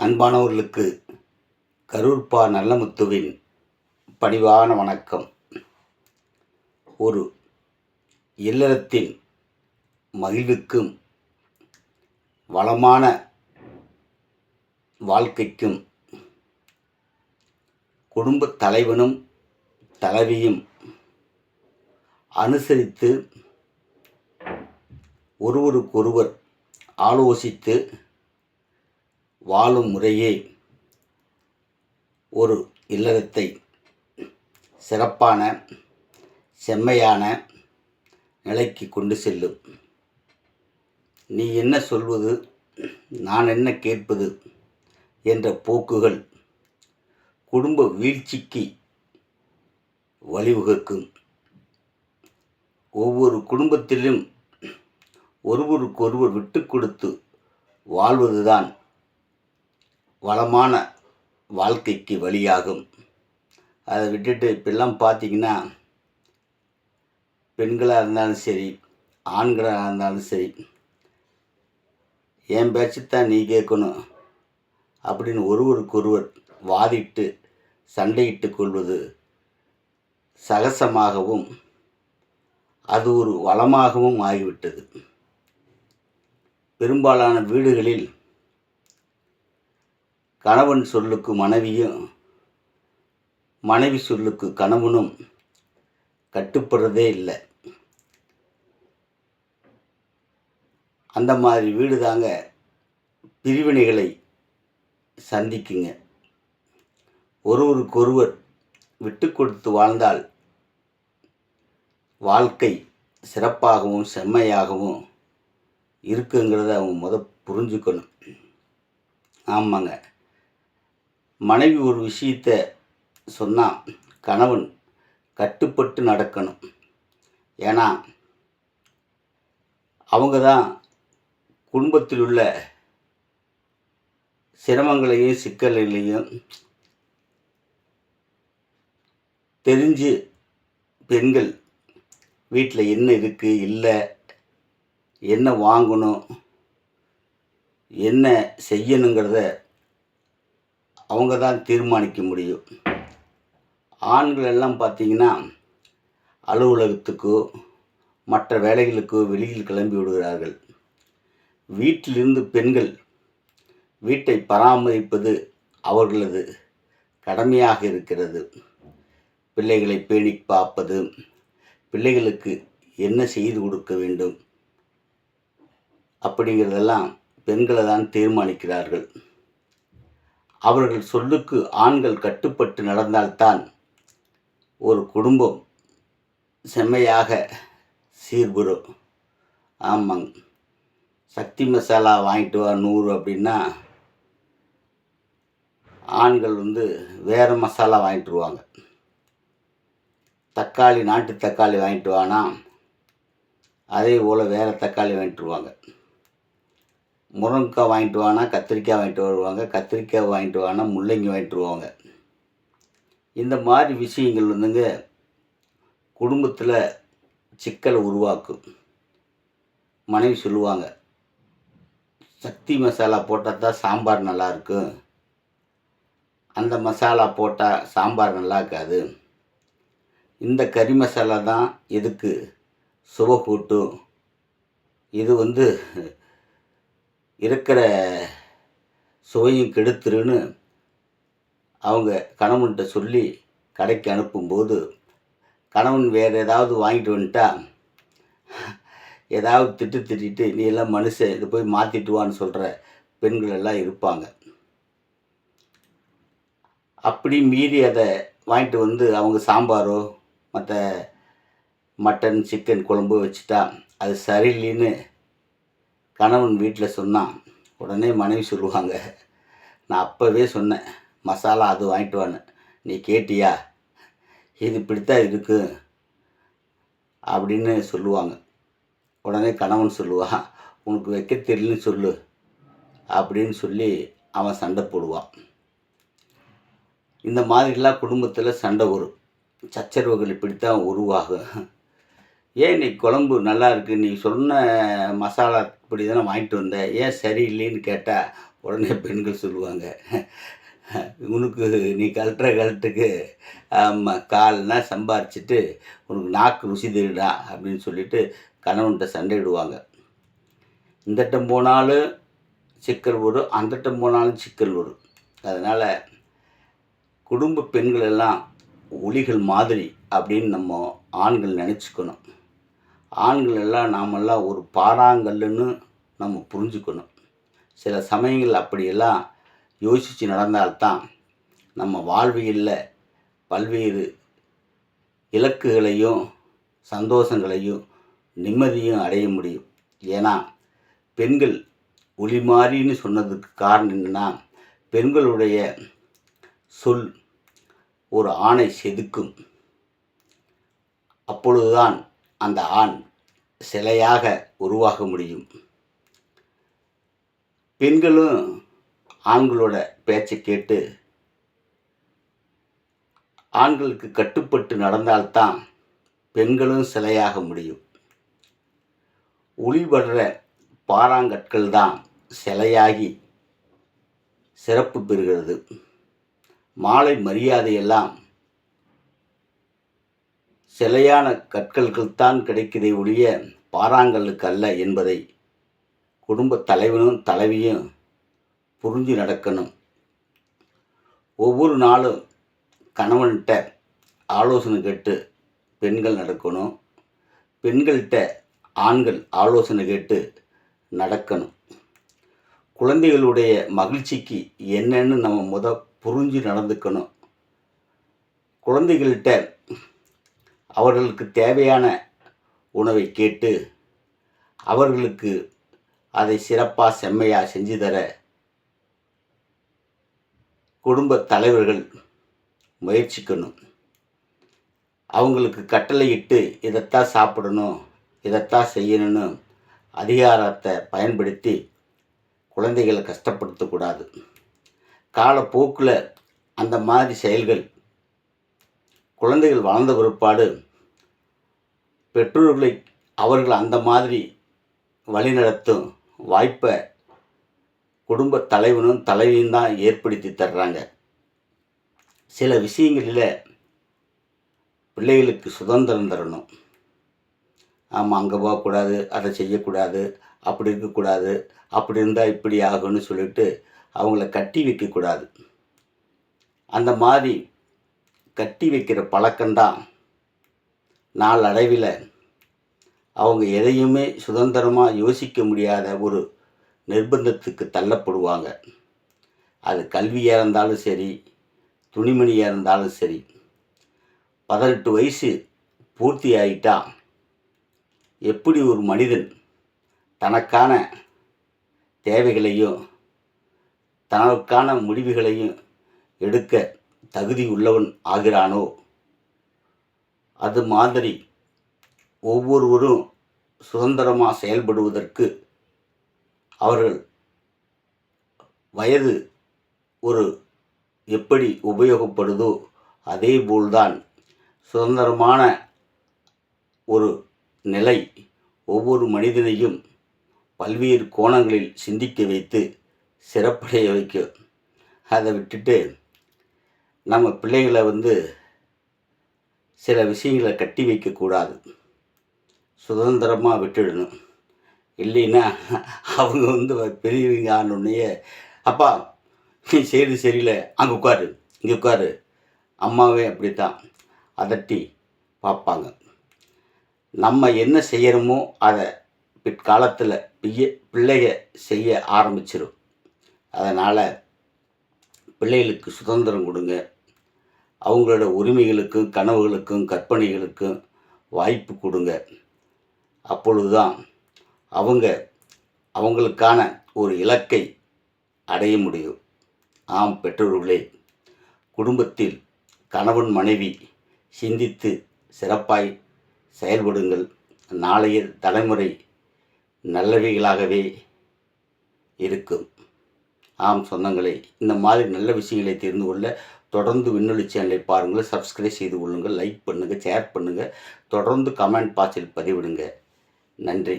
அன்பானவர்களுக்கு கரூர்பா நல்லமுத்துவின் பணிவான வணக்கம். ஒரு இல்லறத்தின் மகிழ்வுக்கும் வளமான வாழ்க்கைக்கும் குடும்பத் தலைவனும் தலைவியும் அனுசரித்து ஒருவருக்கொருவர் ஆலோசித்து வாழும் முறையே ஒரு இல்லறத்தை சிறப்பான செம்மையான நிலைக்கு கொண்டு செல்லும். நீ என்ன சொல்வது, நான் என்ன கேட்பது என்ற போக்குகள் குடும்ப வீழ்ச்சிக்கு வழிவகுக்கும். ஒவ்வொரு குடும்பத்திலும் ஒருவருக்கொருவர் விட்டு கொடுத்து வாழ்வதுதான் வளமான வாழ்க்கைக்கு வழியாகும். அதை விட்டுட்டு இப்பெல்லாம் பார்த்திங்கன்னா, பெண்களாக இருந்தாலும் சரி, ஆண்களாக இருந்தாலும் சரி, என் பேச்சுத்தான் நீ கேட்கணும் அப்படின்னு ஒருவருக்கொருவர் வாதிட்டு சண்டையிட்டு கொள்வது சகசமாகவும் அது ஒரு வளமாகவும் ஆகிவிட்டது. பெரும்பாலான வீடுகளில் கணவன் சொல்லுக்கு மனைவியும், மனைவி சொல்லுக்கு கணவனும் கட்டுப்படுறதே இல்லை. அந்த மாதிரி வீடு தாங்க பிரிவினைகளை சந்திக்குங்க. ஒருவருக்கொருவர் விட்டு கொடுத்து வாழ்ந்தால் வாழ்க்கை சிறப்பாகவும் செம்மையாகவும் இருக்குங்கிறத அவங்க புரிஞ்சுக்கணும். ஆமாங்க, மனைவி ஒரு விஷயத்தை சொன்னால் கணவன் கட்டுப்பட்டு நடக்கணும். ஏன்னா அவங்க தான் குடும்பத்தில் உள்ள சிரமங்களையும் சிக்கல்களையும் தெரிஞ்சு பெண்கள் வீட்டில் என்ன இருக்குது, இல்லை என்ன வாங்கணும், என்ன செய்யணுங்கிறத அவங்க தான் தீர்மானிக்க முடியும். ஆண்கள் எல்லாம் பார்த்திங்கன்னா அலுவலகத்துக்கோ மற்ற வேலைகளுக்கோ வெளியில் கிளம்பி விடுகிறார்கள். வீட்டிலிருந்து பெண்கள் வீட்டை பராமரிப்பது அவர்களது கடமையாக இருக்கிறது. பிள்ளைகளை பேணி பார்ப்பது, பிள்ளைகளுக்கு என்ன செய்து கொடுக்க வேண்டும் அப்படிங்கிறதெல்லாம் பெண்களை தான் தீர்மானிக்கிறார்கள். அவர்கள் சொல்லுக்கு ஆண்கள் கட்டுப்பட்டு நடந்தால்தான் ஒரு குடும்பம் செம்மையாக சீர்பெறும். ஆமாங்க, சக்தி மசாலா வாங்கிட்டு வா 100 அப்படின்னா ஆண்கள் வேறு மசாலா வாங்கிட்டு வருவாங்க. தக்காளி, நாட்டு தக்காளி வாங்கிட்டு வானா அதே போல் வேறு தக்காளி வாங்கிட்டு வருவாங்க. முருங்கைக்காய் வாங்கிட்டு வானா கத்திரிக்காய் வாங்கிட்டு வருவாங்க. கத்திரிக்காய் வாங்கிட்டு வானா முள்ளங்கி வாங்கிட்டு வருவாங்க. இந்த மாதிரி விஷயங்கள் குடும்பத்தில் சிக்கலை உருவாக்கும். மனைவி சொல்லுவாங்க, சக்தி மசாலா போட்டால் தான் சாம்பார் நல்லாயிருக்கும், அந்த மசாலா போட்டால் சாம்பார் நல்லா இருக்காது, இந்த கறி மசாலா தான் எதுக்கு சுவை கூட்டும், இது இருக்கிற சுவையும் கெடுத்துருன்னு அவங்க கணவன்கிட்ட சொல்லி கடைக்கு அனுப்பும்போது கணவன் வேறு ஏதாவது வாங்கிட்டு வந்துட்டா ஏதாவது திட்டிட்டு நீ எல்லாம் மனுஷன், இதை போய் மாற்றிட்டு வான்னு சொல்கிற பெண்கள் எல்லாம் இருப்பாங்க. அப்படி மீறி அதை வாங்கிட்டு அவங்க சாம்பாரோ மற்ற மட்டன் சிக்கன் குழம்பு வச்சுட்டா அது சரியில்லைன்னு கணவன் வீட்டில் சொன்னான். உடனே மனைவி சொல்லுவாங்க, நான் அப்போவே சொன்னேன் மசாலா அது வாங்கிட்டு வான்னு, நீ கேட்டியா, இது இப்படித்தான் இருக்கு அப்படின்னு சொல்லுவாங்க. உடனே கணவன் சொல்லுவான், உனக்கு வைக்க தெரியலன்னு சொல்லு அப்படின்னு சொல்லி அவன் சண்டை போடுவான். இந்த மாதிரிலாம் குடும்பத்தில் சண்டை வரும், சச்சரவுகள் இப்படித்தான் உருவாகும். ஏன் நீ குழம்பு நல்லா இருக்குது, நீ சொன்ன மசாலா இப்படி தானே வாங்கிட்டு வந்த, ஏன் சரியில்லைன்னு கேட்டால் உடனே பெண்கள் சொல்லுவாங்க, உனக்கு நீ கழட்டுற கழட்டுக்கு ஆமாம் கால்னா சம்பாரிச்சிட்டு உனக்கு நாக்கு ருசி தெரியுடா அப்படின்னு சொல்லிட்டு கணவன்கிட்ட சண்டையிடுவாங்க. இந்தட்டம் போனாலும் சிக்கல் வரும், அந்தட்டம் போனாலும் சிக்கல் வரும். அதனால் குடும்ப பெண்கள் எல்லாம் ஒளிகள் மாதிரி அப்படின்னு நம்ம ஆண்கள் நினச்சிக்கணும். ஆண்கள் எல்லாம் நாமெல்லாம் ஒரு பாறாங்கல்லுன்னு நம்ம புரிஞ்சுக்கணும். சில சமயங்கள் அப்படியெல்லாம் யோசித்து நடந்தால்தான் நம்ம வாழ்வியலில் பல்வேறு இலக்குகளையும் சந்தோஷங்களையும் நிம்மதியும் அடைய முடியும். ஏன்னா பெண்கள் ஒளி மாறின்னு சொன்னதுக்கு காரணம் என்னென்னா, பெண்களுடைய சொல் ஒரு ஆணை செதுக்கும். அப்பொழுதுதான் அந்த ஆண் சிலையாக உருவாக முடியும். பெண்களும் ஆண்களோட பேச்சை கேட்டு ஆண்களுக்கு கட்டுப்பட்டு நடந்தால்தான் பெண்களும் சிலையாக முடியும். ஒளிபடுற பாறாங்கற்கள் தான் சிலையாகி சிறப்பு பெறுகிறது. மாலை மரியாதையெல்லாம் சிலையான கற்கள்தான் கிடைக்கிறதை ஒழிய பாறாங்கல்லுக்கு அல்ல என்பதை குடும்ப தலைவனும் தலைவியும் புரிஞ்சு நடக்கணும். ஒவ்வொரு நாளும் கணவன்கிட்ட ஆலோசனை கேட்டு பெண்கள் நடக்கணும். பெண்கள்கிட்ட ஆண்கள் ஆலோசனை கேட்டு நடக்கணும். குழந்தைகளுடைய மகிழ்ச்சிக்கு என்னன்னு நம்ம புரிஞ்சு நடந்துக்கணும். குழந்தைகள்கிட்ட அவர்களுக்கு தேவையான உணவை கேட்டு அவர்களுக்கு அதை சிறப்பாக செம்மையாக செஞ்சு தர குடும்ப தலைவர்கள் முயற்சிக்கணும். அவங்களுக்கு கட்டளையிட்டு இதைத்தான் சாப்பிடணும், இதைத்தான் செய்யணும்னு அதிகாரத்தை பயன்படுத்தி குழந்தைகளை கஷ்டப்படுத்தக்கூடாது. காலப்போக்கில் அந்த மாதிரி செயல்கள் குழந்தைகள் வளர்ந்த பிற்பாடு பெற்றோர்களை அவர்கள் அந்த மாதிரி வழிநடத்தும் வாய்ப்பை குடும்ப தலைவனும் தலைவியும் தான் ஏற்படுத்தி தர்றாங்க. சில விஷயங்களில் பிள்ளைகளுக்கு சுதந்திரம் தரணும். ஆமாம், அங்கே போகக்கூடாது, அதை செய்யக்கூடாது, அப்படி இருக்கக்கூடாது, அப்படி இருந்தால் இப்படி ஆகும்னு சொல்லிட்டு அவங்கள கட்டி வைக்கக்கூடாது. அந்த மாதிரி கட்டி வைக்கிற பழக்கம்தான் நாளடைவில் அவங்க எதையுமே சுதந்திரமாக யோசிக்க முடியாத ஒரு நிர்பந்தத்துக்கு தள்ளப்படுவாங்க. அது கல்வியாக இருந்தாலும் சரி, துணிமணியாக இருந்தாலும் சரி. 18 வயசு பூர்த்தி ஆகிட்டா எப்படி ஒரு மனிதன் தனக்கான தேவைகளையும் தனக்கான முடிவுகளையும் எடுக்க தகுதி உள்ளவன் ஆகிறானோ, அது மாதிரி ஒவ்வொருவரும் சுதந்திரமாக செயல்படுவதற்கு அவர்கள் வயது ஒரு எப்படி உபயோகப்படுதோ அதே போல்தான் சுதந்திரமான ஒரு நிலை ஒவ்வொரு மனிதனையும் பல்வேறு கோணங்களில் சிந்திக்க வைத்து சிறப்படைய வைக்கும். அதை விட்டுட்டு நம்ம பிள்ளைகளை சில விஷயங்களை கட்டி வைக்கக்கூடாது, சுதந்திரமாக விட்டுடணும். இல்லைன்னா அவங்க பெரியவங்க ஆனோடனே, அப்பா நீ செய்கிறது சரியில்லை, அங்கே உட்காரு, இங்கே உட்காரு, அம்மாவே அப்படித்தான் அதட்டி பார்ப்பாங்க. நம்ம என்ன செய்கிறோமோ அதை பிற்காலத்தில் பிள்ளைக செய்ய ஆரம்பிச்சிடும். அதனால் பிள்ளைகளுக்கு சுதந்திரம் கொடுங்க. அவங்களோட உரிமைகளுக்கும் கனவுகளுக்கும் கற்பனைகளுக்கும் வாய்ப்பு கொடுங்க. அப்பொழுதுதான் அவங்களுக்கான ஒரு இலக்கை அடைய முடியும். ஆம் பெற்றோர்களே, குடும்பத்தில் கணவன் மனைவி சிந்தித்து சிறப்பாய் செயல்படுங்கள். நாளைய தலைமுறை நல்லவைகளாகவே இருக்கும். ஆம் சொந்தங்களே, இந்த மாதிரி நல்ல விஷயங்களை தெரிந்து கொள்ள தொடர்ந்து விண்ணொலி சேனலை பாருங்கள், சப்ஸ்கிரைப் செய்து கொள்ளுங்கள், லைக் பண்ணுங்கள், ஷேர் பண்ணுங்கள், தொடர்ந்து கமெண்ட் பாக்ஸில் பதிவிடுங்க. நன்றி.